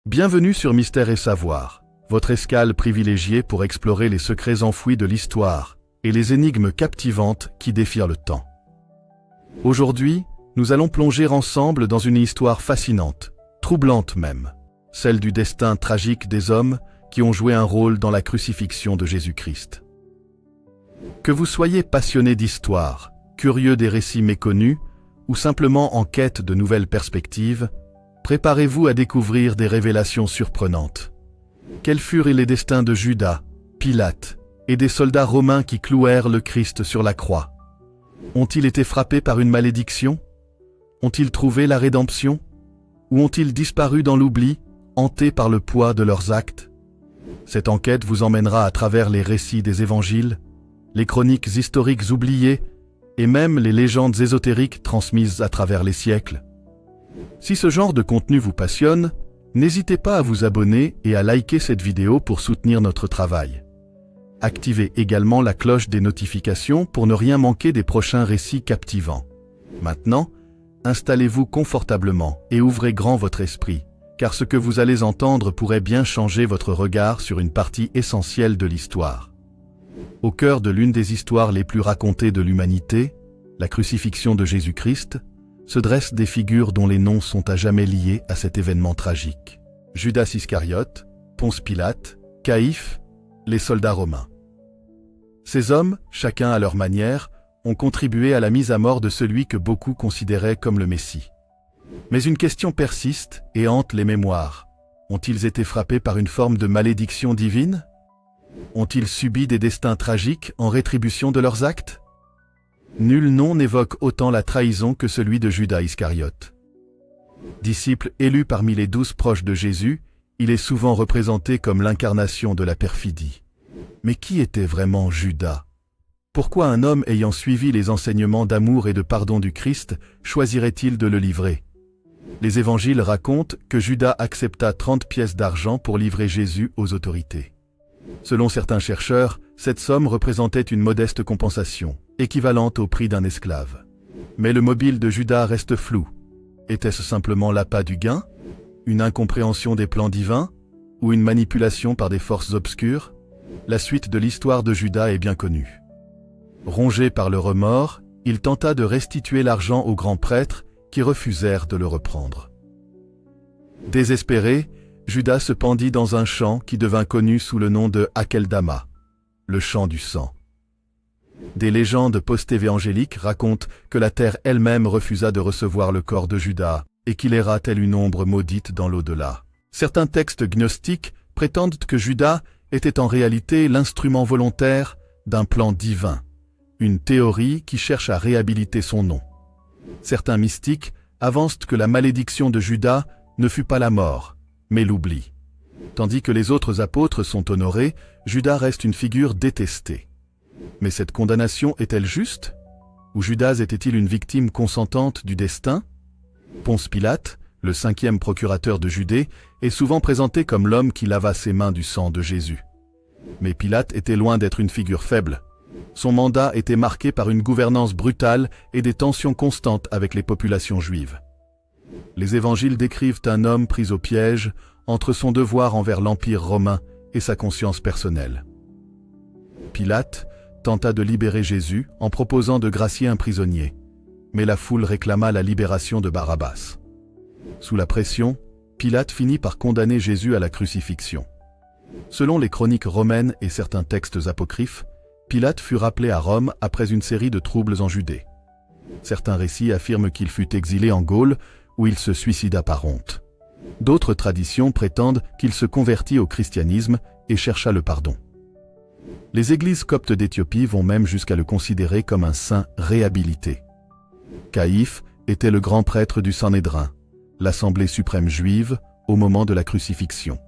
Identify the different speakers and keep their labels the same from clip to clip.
Speaker 1: Bienvenue sur Mystère et Savoir, votre escale privilégiée pour explorer les secrets enfouis de l'histoire et les énigmes captivantes qui défient le temps. Aujourd'hui, nous allons plonger ensemble dans une histoire fascinante, troublante même, celle du destin tragique des hommes qui ont joué un rôle dans la crucifixion de Jésus-Christ. Que vous soyez passionné d'histoire, curieux des récits méconnus, ou simplement en quête de nouvelles perspectives, préparez-vous à découvrir des révélations surprenantes. Quels furent les destins de Judas, Pilate et des soldats romains qui clouèrent le Christ sur la croix? Ont-ils été frappés par une malédiction? Ont-ils trouvé la rédemption? Ou ont-ils disparu dans l'oubli, hantés par le poids de leurs actes? Cette enquête vous emmènera à travers les récits des évangiles, les chroniques historiques oubliées et même les légendes ésotériques transmises à travers les siècles. Si ce genre de contenu vous passionne, n'hésitez pas à vous abonner et à liker cette vidéo pour soutenir notre travail. Activez également la cloche des notifications pour ne rien manquer des prochains récits captivants. Maintenant, installez-vous confortablement et ouvrez grand votre esprit, car ce que vous allez entendre pourrait bien changer votre regard sur une partie essentielle de l'histoire. Au cœur de l'une des histoires les plus racontées de l'humanité, la crucifixion de Jésus-Christ, se dressent des figures dont les noms sont à jamais liés à cet événement tragique. Judas Iscariote, Ponce Pilate, Caïphe, les soldats romains. Ces hommes, chacun à leur manière, ont contribué à la mise à mort de celui que beaucoup considéraient comme le Messie. Mais une question persiste et hante les mémoires. Ont-ils été frappés par une forme de malédiction divine? Ont-ils subi des destins tragiques en rétribution de leurs actes? Nul nom n'évoque autant la trahison que celui de Judas Iscariote. Disciple élu parmi les 12 proches de Jésus, il est souvent représenté comme l'incarnation de la perfidie. Mais qui était vraiment Judas? Pourquoi un homme ayant suivi les enseignements d'amour et de pardon du Christ choisirait-il de le livrer? Les évangiles racontent que Judas accepta 30 pièces d'argent pour livrer Jésus aux autorités. Selon certains chercheurs, cette somme représentait une modeste compensation, équivalente au prix d'un esclave. Mais le mobile de Judas reste flou. Était-ce simplement l'appât du gain? Une incompréhension des plans divins? Ou une manipulation par des forces obscures? La suite de l'histoire de Judas est bien connue. Rongé par le remords, il tenta de restituer l'argent aux grands prêtres qui refusèrent de le reprendre. Désespéré, Judas se pendit dans un champ qui devint connu sous le nom de Akeldama, le champ du sang. Des légendes post-évangéliques racontent que la terre elle-même refusa de recevoir le corps de Judas et qu'il erra telle une ombre maudite dans l'au-delà. Certains textes gnostiques prétendent que Judas était en réalité l'instrument volontaire d'un plan divin, une théorie qui cherche à réhabiliter son nom. Certains mystiques avancent que la malédiction de Judas ne fut pas la mort, mais l'oubli. Tandis que les autres apôtres sont honorés, Judas reste une figure détestée. Mais cette condamnation est-elle juste? Ou Judas était-il une victime consentante du destin? Ponce Pilate, le 5e procurateur de Judée, est souvent présenté comme l'homme qui lava ses mains du sang de Jésus. Mais Pilate était loin d'être une figure faible. Son mandat était marqué par une gouvernance brutale et des tensions constantes avec les populations juives. Les évangiles décrivent un homme pris au piège entre son devoir envers l'Empire romain et sa conscience personnelle. Pilate tenta de libérer Jésus en proposant de gracier un prisonnier, mais la foule réclama la libération de Barabbas. Sous la pression, Pilate finit par condamner Jésus à la crucifixion. Selon les chroniques romaines et certains textes apocryphes, Pilate fut rappelé à Rome après une série de troubles en Judée. Certains récits affirment qu'il fut exilé en Gaule, où il se suicida par honte. D'autres traditions prétendent qu'il se convertit au christianisme et chercha le pardon. Les églises coptes d'Éthiopie vont même jusqu'à le considérer comme un saint réhabilité. Caïphe était le grand prêtre du Sanhédrin, l'assemblée suprême juive, au moment de la crucifixion.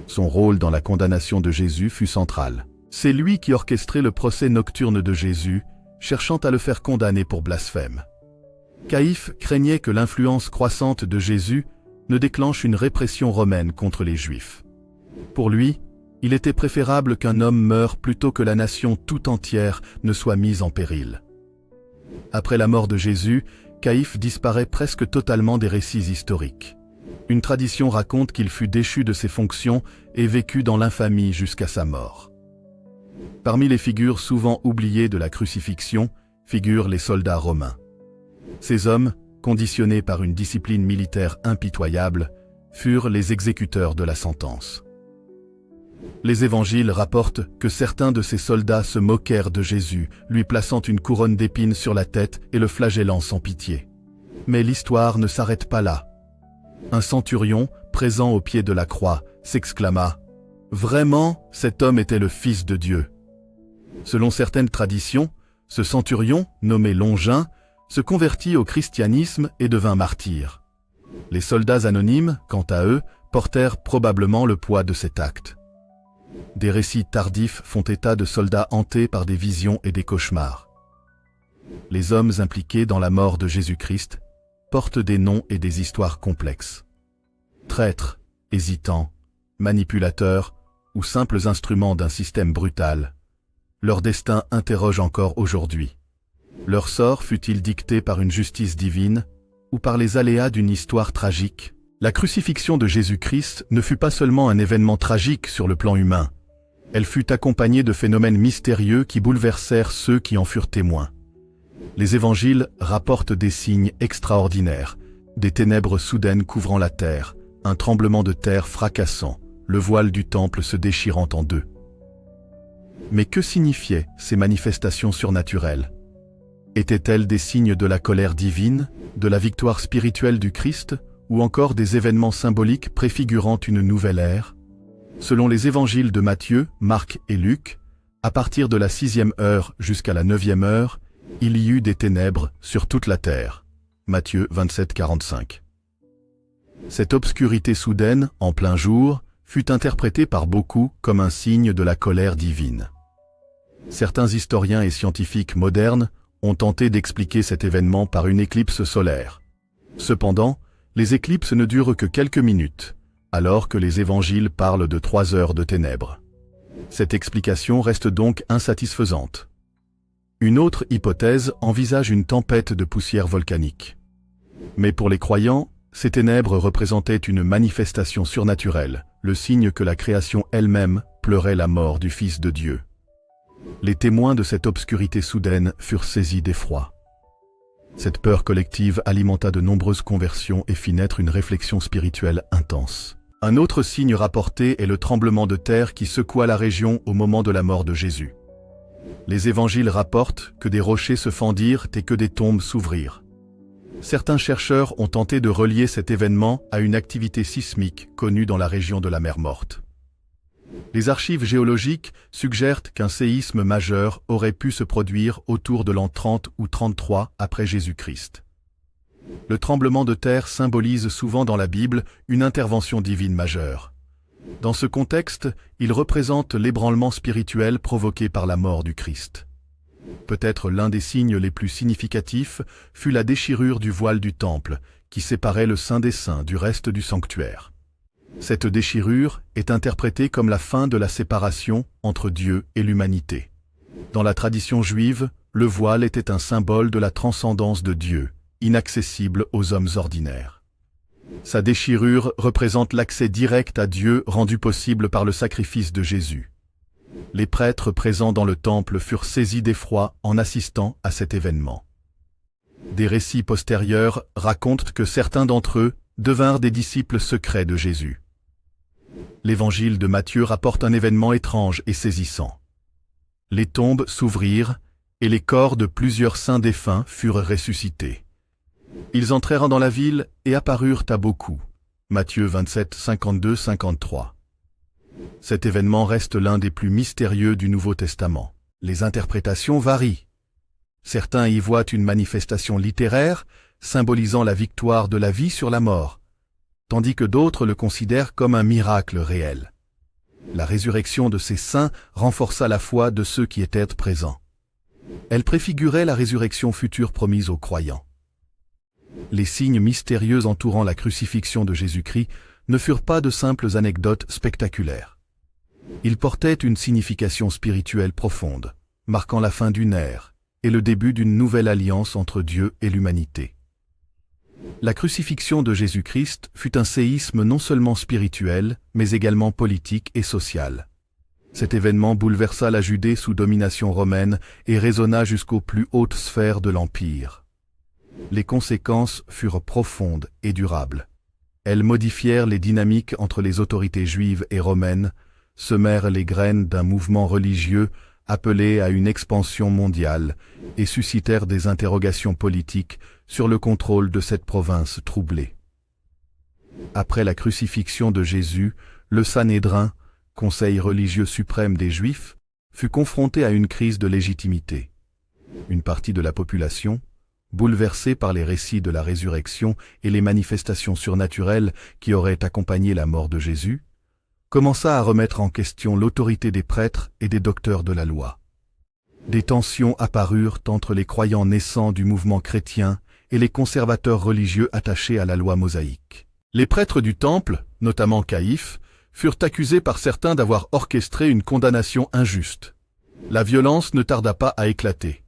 Speaker 1: Son rôle dans la condamnation de Jésus fut central. C'est lui qui orchestrait le procès nocturne de Jésus, cherchant à le faire condamner pour blasphème. Caïphe craignait que l'influence croissante de Jésus ne déclenche une répression romaine contre les Juifs. Pour lui, il était préférable qu'un homme meure plutôt que la nation tout entière ne soit mise en péril. Après la mort de Jésus, Caïphe disparaît presque totalement des récits historiques. Une tradition raconte qu'il fut déchu de ses fonctions et vécut dans l'infamie jusqu'à sa mort. Parmi les figures souvent oubliées de la crucifixion figurent les soldats romains. Ces hommes, conditionnés par une discipline militaire impitoyable, furent les exécuteurs de la sentence. Les évangiles rapportent que certains de ces soldats se moquèrent de Jésus, lui plaçant une couronne d'épines sur la tête et le flagellant sans pitié. Mais l'histoire ne s'arrête pas là. Un centurion, présent au pied de la croix, s'exclama « Vraiment, cet homme était le Fils de Dieu !» Selon certaines traditions, ce centurion, nommé Longin, se convertit au christianisme et devint martyr. Les soldats anonymes, quant à eux, portèrent probablement le poids de cet acte. Des récits tardifs font état de soldats hantés par des visions et des cauchemars. Les hommes impliqués dans la mort de Jésus-Christ portent des noms et des histoires complexes. Traîtres, hésitants, manipulateurs ou simples instruments d'un système brutal, leur destin interroge encore aujourd'hui. Leur sort fut-il dicté par une justice divine ou par les aléas d'une histoire tragique? La crucifixion de Jésus-Christ ne fut pas seulement un événement tragique sur le plan humain. Elle fut accompagnée de phénomènes mystérieux qui bouleversèrent ceux qui en furent témoins. Les évangiles rapportent des signes extraordinaires, des ténèbres soudaines couvrant la terre, un tremblement de terre fracassant, le voile du temple se déchirant en deux. Mais que signifiaient ces manifestations surnaturelles? Étaient-elles des signes de la colère divine, de la victoire spirituelle du Christ, ou encore des événements symboliques préfigurant une nouvelle ère? Selon les évangiles de Matthieu, Marc et Luc, à partir de la 6e heure jusqu'à la 9e heure, il y eut des ténèbres sur toute la terre. Matthieu 27, 45. Cette obscurité soudaine, en plein jour, fut interprétée par beaucoup comme un signe de la colère divine. Certains historiens et scientifiques modernes ont tenté d'expliquer cet événement par une éclipse solaire. Cependant, les éclipses ne durent que quelques minutes, alors que les évangiles parlent de 3 heures de ténèbres. Cette explication reste donc insatisfaisante. Une autre hypothèse envisage une tempête de poussière volcanique. Mais pour les croyants, ces ténèbres représentaient une manifestation surnaturelle, le signe que la création elle-même pleurait la mort du Fils de Dieu. Les témoins de cette obscurité soudaine furent saisis d'effroi. Cette peur collective alimenta de nombreuses conversions et fit naître une réflexion spirituelle intense. Un autre signe rapporté est le tremblement de terre qui secoua la région au moment de la mort de Jésus. Les évangiles rapportent que des rochers se fendirent et que des tombes s'ouvrirent. Certains chercheurs ont tenté de relier cet événement à une activité sismique connue dans la région de la mer Morte. Les archives géologiques suggèrent qu'un séisme majeur aurait pu se produire autour de l'an 30 ou 33 après Jésus-Christ. Le tremblement de terre symbolise souvent dans la Bible une intervention divine majeure. Dans ce contexte, il représente l'ébranlement spirituel provoqué par la mort du Christ. Peut-être l'un des signes les plus significatifs fut la déchirure du voile du temple, qui séparait le Saint des Saints du reste du sanctuaire. Cette déchirure est interprétée comme la fin de la séparation entre Dieu et l'humanité. Dans la tradition juive, le voile était un symbole de la transcendance de Dieu, inaccessible aux hommes ordinaires. Sa déchirure représente l'accès direct à Dieu rendu possible par le sacrifice de Jésus. Les prêtres présents dans le temple furent saisis d'effroi en assistant à cet événement. Des récits postérieurs racontent que certains d'entre eux devinrent des disciples secrets de Jésus. L'évangile de Matthieu rapporte un événement étrange et saisissant. Les tombes s'ouvrirent et les corps de plusieurs saints défunts furent ressuscités. Ils entrèrent dans la ville et apparurent à beaucoup. Matthieu 27, 52-53. Cet événement reste l'un des plus mystérieux du Nouveau Testament. Les interprétations varient. Certains y voient une manifestation littéraire, symbolisant la victoire de la vie sur la mort, tandis que d'autres le considèrent comme un miracle réel. La résurrection de ces saints renforça la foi de ceux qui étaient présents. Elle préfigurait la résurrection future promise aux croyants. Les signes mystérieux entourant la crucifixion de Jésus-Christ ne furent pas de simples anecdotes spectaculaires. Ils portaient une signification spirituelle profonde, marquant la fin d'une ère et le début d'une nouvelle alliance entre Dieu et l'humanité. La crucifixion de Jésus-Christ fut un séisme non seulement spirituel, mais également politique et social. Cet événement bouleversa la Judée sous domination romaine et résonna jusqu'aux plus hautes sphères de l'Empire. Les conséquences furent profondes et durables. Elles modifièrent les dynamiques entre les autorités juives et romaines, semèrent les graines d'un mouvement religieux appelé à une expansion mondiale et suscitèrent des interrogations politiques sur le contrôle de cette province troublée. Après la crucifixion de Jésus, le Sanhédrin, conseil religieux suprême des Juifs, fut confronté à une crise de légitimité. Une partie de la population, bouleversée par les récits de la résurrection et les manifestations surnaturelles qui auraient accompagné la mort de Jésus, commença à remettre en question l'autorité des prêtres et des docteurs de la loi. Des tensions apparurent entre les croyants naissants du mouvement chrétien et les conservateurs religieux attachés à la loi mosaïque. Les prêtres du temple, notamment Caïphe, furent accusés par certains d'avoir orchestré une condamnation injuste. La violence ne tarda pas à éclater.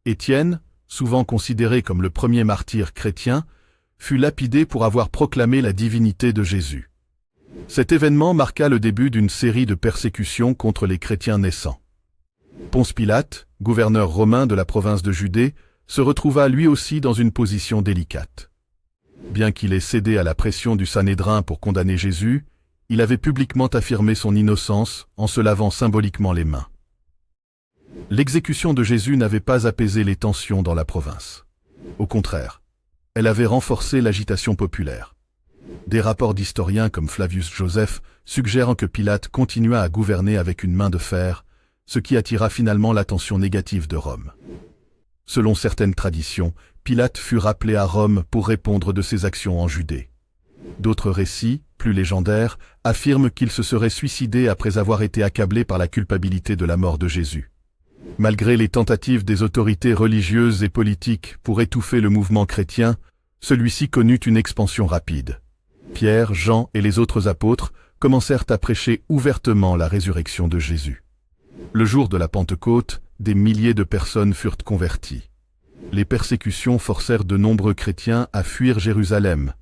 Speaker 1: Étienne, souvent considéré comme le premier martyr chrétien, fut lapidé pour avoir proclamé la divinité de Jésus. Cet événement marqua le début d'une série de persécutions contre les chrétiens naissants. Ponce Pilate, gouverneur romain de la province de Judée, se retrouva lui aussi dans une position délicate. Bien qu'il ait cédé à la pression du Sanhédrin pour condamner Jésus, il avait publiquement affirmé son innocence en se lavant symboliquement les mains. L'exécution de Jésus n'avait pas apaisé les tensions dans la province. Au contraire, elle avait renforcé l'agitation populaire. Des rapports d'historiens comme Flavius Joseph suggèrent que Pilate continua à gouverner avec une main de fer, ce qui attira finalement l'attention négative de Rome. Selon certaines traditions, Pilate fut rappelé à Rome pour répondre de ses actions en Judée. D'autres récits, plus légendaires, affirment qu'il se serait suicidé après avoir été accablé par la culpabilité de la mort de Jésus. Malgré les tentatives des autorités religieuses et politiques pour étouffer le mouvement chrétien, celui-ci connut une expansion rapide. Pierre, Jean et les autres apôtres commencèrent à prêcher ouvertement la résurrection de Jésus. Le jour de la Pentecôte, des milliers de personnes furent converties. Les persécutions forcèrent de nombreux chrétiens à fuir Jérusalem,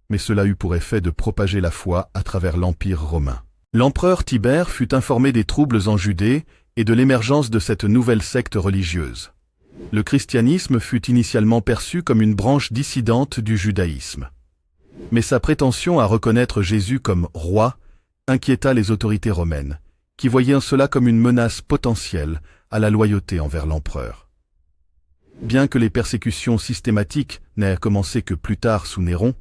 Speaker 1: mais cela eut pour effet de propager la foi à travers l'Empire romain. L'empereur Tibère fut informé des troubles en Judée et de l'émergence de cette nouvelle secte religieuse. Le christianisme fut initialement perçu comme une branche dissidente du judaïsme. Mais sa prétention à reconnaître Jésus comme roi inquiéta les autorités romaines, qui voyaient cela comme une menace potentielle à la loyauté envers l'empereur. Bien que les persécutions systématiques n'aient commencé que plus tard sous Néron,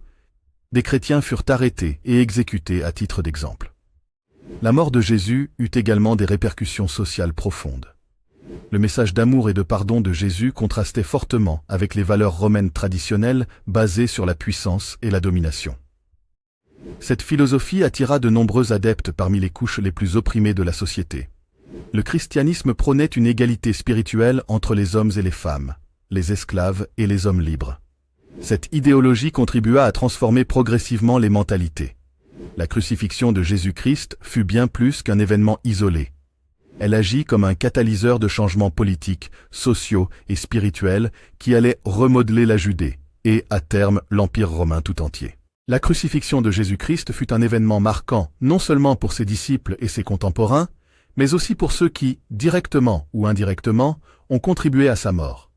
Speaker 1: des chrétiens furent arrêtés et exécutés à titre d'exemple. La mort de Jésus eut également des répercussions sociales profondes. Le message d'amour et de pardon de Jésus contrastait fortement avec les valeurs romaines traditionnelles basées sur la puissance et la domination. Cette philosophie attira de nombreux adeptes parmi les couches les plus opprimées de la société. Le christianisme prônait une égalité spirituelle entre les hommes et les femmes, les esclaves et les hommes libres. Cette idéologie contribua à transformer progressivement les mentalités. La crucifixion de Jésus-Christ fut bien plus qu'un événement isolé. Elle agit comme un catalyseur de changements politiques, sociaux et spirituels qui allaient remodeler la Judée et, à terme, l'Empire romain tout entier. La crucifixion de Jésus-Christ fut un événement marquant non seulement pour ses disciples et ses contemporains, mais aussi pour ceux qui, directement ou indirectement, ont contribué à sa mort.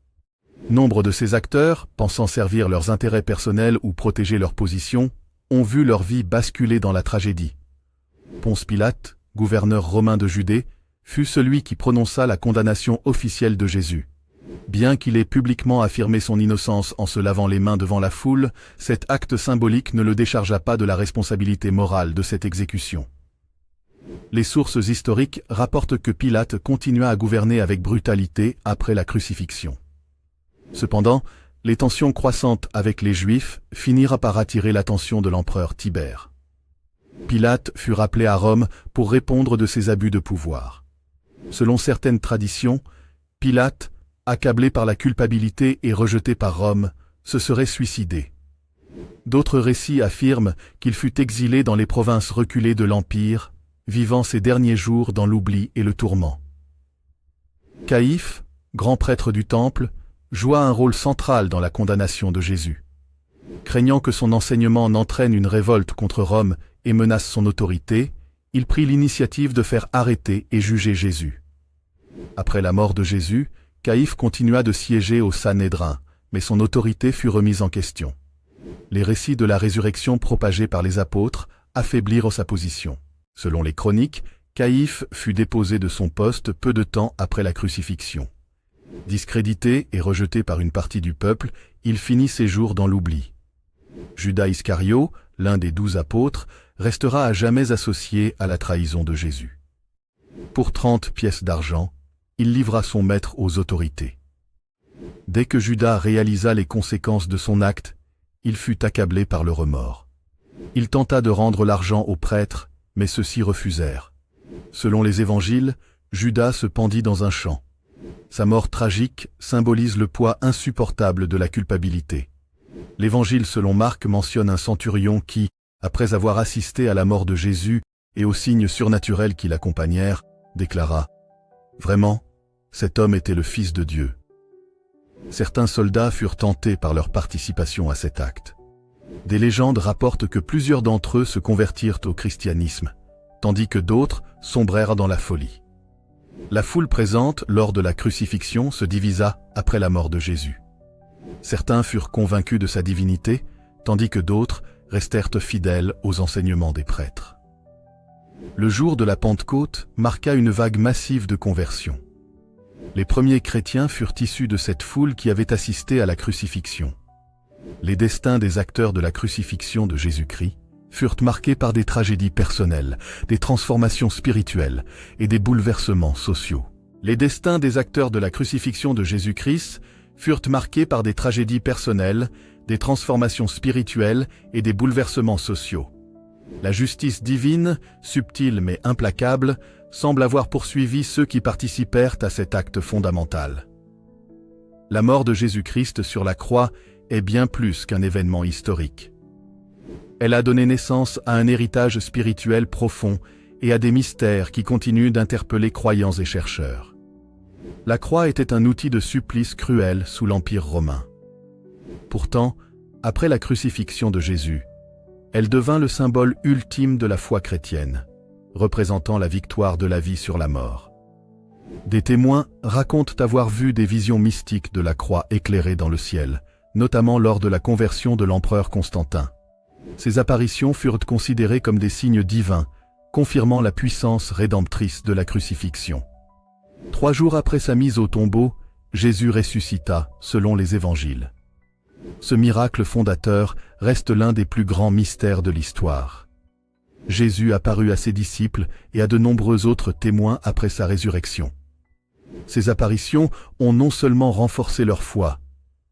Speaker 1: Nombre de ces acteurs, pensant servir leurs intérêts personnels ou protéger leur position, ont vu leur vie basculer dans la tragédie. Ponce Pilate, gouverneur romain de Judée, fut celui qui prononça la condamnation officielle de Jésus. Bien qu'il ait publiquement affirmé son innocence en se lavant les mains devant la foule, cet acte symbolique ne le déchargea pas de la responsabilité morale de cette exécution. Les sources historiques rapportent que Pilate continua à gouverner avec brutalité après la crucifixion. Cependant, les tensions croissantes avec les Juifs finirent par attirer l'attention de l'empereur Tibère. Pilate fut rappelé à Rome pour répondre de ses abus de pouvoir. Selon certaines traditions, Pilate, accablé par la culpabilité et rejeté par Rome, se serait suicidé. D'autres récits affirment qu'il fut exilé dans les provinces reculées de l'Empire, vivant ses derniers jours dans l'oubli et le tourment. Caïphe, grand prêtre du Temple, joua un rôle central dans la condamnation de Jésus. Craignant que son enseignement n'entraîne une révolte contre Rome et menace son autorité, il prit l'initiative de faire arrêter et juger Jésus. Après la mort de Jésus, Caïphe continua de siéger au Sanhédrin, mais son autorité fut remise en question. Les récits de la résurrection propagés par les apôtres affaiblirent sa position. Selon les chroniques, Caïphe fut déposé de son poste peu de temps après la crucifixion. Discrédité et rejeté par une partie du peuple, il finit ses jours dans l'oubli. Judas Iscario, l'un des 12 apôtres, restera à jamais associé à la trahison de Jésus. Pour 30 pièces d'argent, il livra son maître aux autorités. Dès que Judas réalisa les conséquences de son acte, il fut accablé par le remords. Il tenta de rendre l'argent aux prêtres, mais ceux-ci refusèrent. Selon les évangiles, Judas se pendit dans un champ. Sa mort tragique symbolise le poids insupportable de la culpabilité. L'évangile selon Marc mentionne un centurion qui, après avoir assisté à la mort de Jésus et aux signes surnaturels qui l'accompagnèrent, déclara « Vraiment, cet homme était le Fils de Dieu ». Certains soldats furent tentés par leur participation à cet acte. Des légendes rapportent que plusieurs d'entre eux se convertirent au christianisme, tandis que d'autres sombrèrent dans la folie. La foule présente lors de la crucifixion se divisa après la mort de Jésus. Certains furent convaincus de sa divinité, tandis que d'autres restèrent fidèles aux enseignements des prêtres. Le jour de la Pentecôte marqua une vague massive de conversions. Les premiers chrétiens furent issus de cette foule qui avait assisté à la crucifixion. Les destins des acteurs de la crucifixion de Jésus-Christ furent marqués par des tragédies personnelles, des transformations spirituelles et des bouleversements sociaux. Les destins des acteurs de la crucifixion de Jésus-Christ furent marqués par des tragédies personnelles, des transformations spirituelles et des bouleversements sociaux. La justice divine, subtile mais implacable, semble avoir poursuivi ceux qui participèrent à cet acte fondamental. La mort de Jésus-Christ sur la croix est bien plus qu'un événement historique. Elle a donné naissance à un héritage spirituel profond et à des mystères qui continuent d'interpeller croyants et chercheurs. La croix était un outil de supplice cruel sous l'Empire romain. Pourtant, après la crucifixion de Jésus, elle devint le symbole ultime de la foi chrétienne, représentant la victoire de la vie sur la mort. Des témoins racontent avoir vu des visions mystiques de la croix éclairée dans le ciel, notamment lors de la conversion de l'empereur Constantin. Ces apparitions furent considérées comme des signes divins, confirmant la puissance rédemptrice de la crucifixion. 3 jours après sa mise au tombeau, Jésus ressuscita, selon les évangiles. Ce miracle fondateur reste l'un des plus grands mystères de l'histoire. Jésus apparut à ses disciples et à de nombreux autres témoins après sa résurrection. Ces apparitions ont non seulement renforcé leur foi,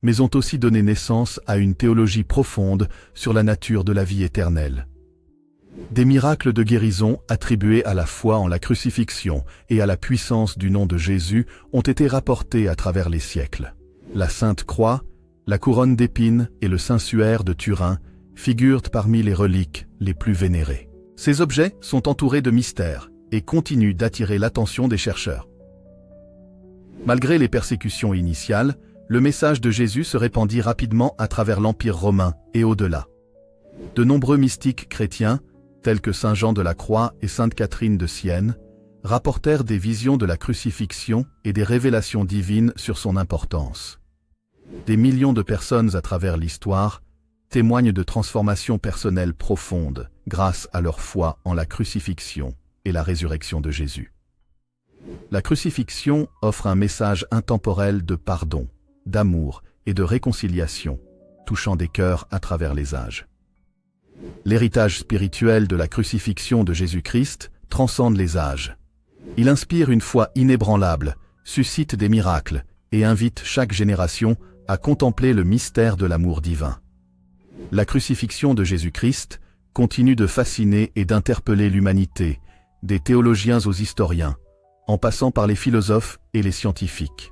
Speaker 1: mais ont aussi donné naissance à une théologie profonde sur la nature de la vie éternelle. Des miracles de guérison attribués à la foi en la crucifixion et à la puissance du nom de Jésus ont été rapportés à travers les siècles. La Sainte Croix, la couronne d'épines et le Saint-Suaire de Turin figurent parmi les reliques les plus vénérées. Ces objets sont entourés de mystères et continuent d'attirer l'attention des chercheurs. Malgré les persécutions initiales, le message de Jésus se répandit rapidement à travers l'Empire romain et au-delà. De nombreux mystiques chrétiens, tels que Saint Jean de la Croix et Sainte Catherine de Sienne, rapportèrent des visions de la crucifixion et des révélations divines sur son importance. Des millions de personnes à travers l'histoire témoignent de transformations personnelles profondes grâce à leur foi en la crucifixion et la résurrection de Jésus. La crucifixion offre un message intemporel de pardon, d'amour et de réconciliation, touchant des cœurs à travers les âges. L'héritage spirituel de la crucifixion de Jésus-Christ transcende les âges. Il inspire une foi inébranlable, suscite des miracles et invite chaque génération à contempler le mystère de l'amour divin. La crucifixion de Jésus-Christ continue de fasciner et d'interpeller l'humanité, des théologiens aux historiens, en passant par les philosophes et les scientifiques.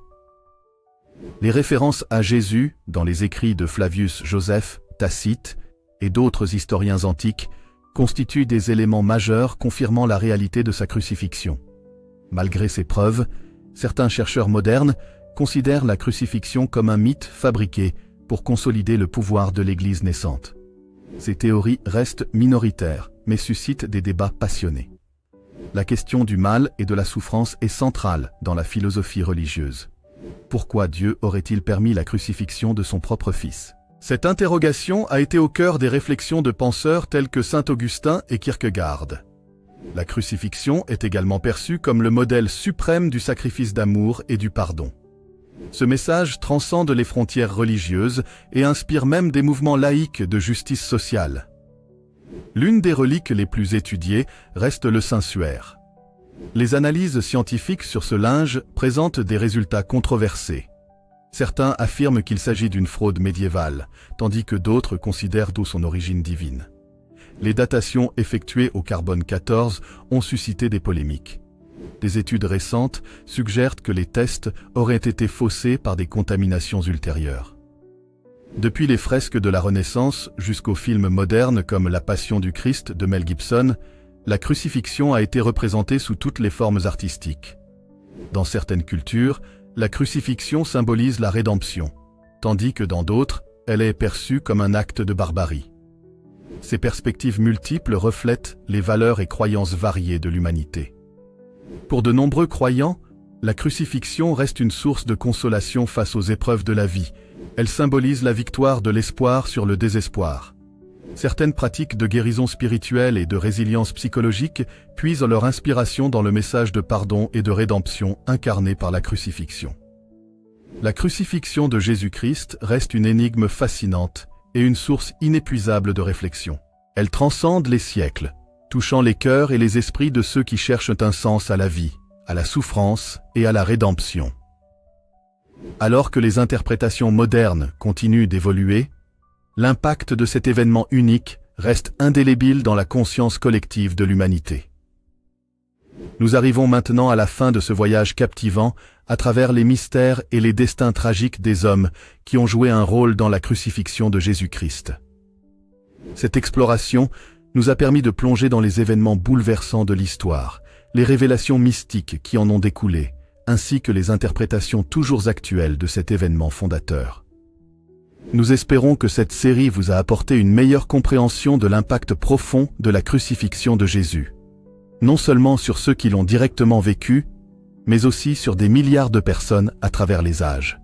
Speaker 1: Les références à Jésus dans les écrits de Flavius Joseph, Tacite et d'autres historiens antiques constituent des éléments majeurs confirmant la réalité de sa crucifixion. Malgré ces preuves, certains chercheurs modernes considèrent la crucifixion comme un mythe fabriqué pour consolider le pouvoir de l'Église naissante. Ces théories restent minoritaires, mais suscitent des débats passionnés. La question du mal et de la souffrance est centrale dans la philosophie religieuse. Pourquoi Dieu aurait-il permis la crucifixion de son propre Fils? Cette interrogation a été au cœur des réflexions de penseurs tels que saint Augustin et Kierkegaard. La crucifixion est également perçue comme le modèle suprême du sacrifice d'amour et du pardon. Ce message transcende les frontières religieuses et inspire même des mouvements laïques de justice sociale. L'une des reliques les plus étudiées reste le Saint-Suaire. Les analyses scientifiques sur ce linge présentent des résultats controversés. Certains affirment qu'il s'agit d'une fraude médiévale, tandis que d'autres considèrent d'où son origine divine. Les datations effectuées au carbone 14 ont suscité des polémiques. Des études récentes suggèrent que les tests auraient été faussés par des contaminations ultérieures. Depuis les fresques de la Renaissance jusqu'aux films modernes comme La Passion du Christ de Mel Gibson, la crucifixion a été représentée sous toutes les formes artistiques. Dans certaines cultures, la crucifixion symbolise la rédemption, tandis que dans d'autres, elle est perçue comme un acte de barbarie. Ces perspectives multiples reflètent les valeurs et croyances variées de l'humanité. Pour de nombreux croyants, la crucifixion reste une source de consolation face aux épreuves de la vie. Elle symbolise la victoire de l'espoir sur le désespoir. Certaines pratiques de guérison spirituelle et de résilience psychologique puisent leur inspiration dans le message de pardon et de rédemption incarné par la crucifixion. La crucifixion de Jésus-Christ reste une énigme fascinante et une source inépuisable de réflexion. Elle transcende les siècles, touchant les cœurs et les esprits de ceux qui cherchent un sens à la vie, à la souffrance et à la rédemption. Alors que les interprétations modernes continuent d'évoluer, l'impact de cet événement unique reste indélébile dans la conscience collective de l'humanité. Nous arrivons maintenant à la fin de ce voyage captivant à travers les mystères et les destins tragiques des hommes qui ont joué un rôle dans la crucifixion de Jésus-Christ. Cette exploration nous a permis de plonger dans les événements bouleversants de l'histoire, les révélations mystiques qui en ont découlé, ainsi que les interprétations toujours actuelles de cet événement fondateur. Nous espérons que cette série vous a apporté une meilleure compréhension de l'impact profond de la crucifixion de Jésus, non seulement sur ceux qui l'ont directement vécu, mais aussi sur des milliards de personnes à travers les âges.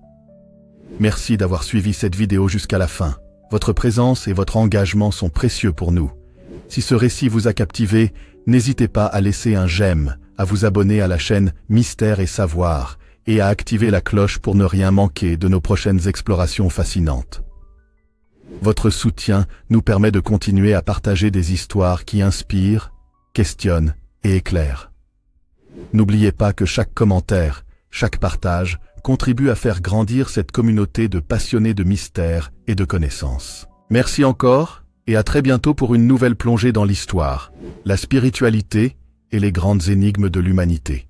Speaker 1: Merci d'avoir suivi cette vidéo jusqu'à la fin. Votre présence et votre engagement sont précieux pour nous. Si ce récit vous a captivé, n'hésitez pas à laisser un j'aime, à vous abonner à la chaîne Mystère et Savoir et à activer la cloche pour ne rien manquer de nos prochaines explorations fascinantes. Votre soutien nous permet de continuer à partager des histoires qui inspirent, questionnent et éclairent. N'oubliez pas que chaque commentaire, chaque partage contribue à faire grandir cette communauté de passionnés de mystères et de connaissances. Merci encore et à très bientôt pour une nouvelle plongée dans l'histoire, la spiritualité et les grandes énigmes de l'humanité.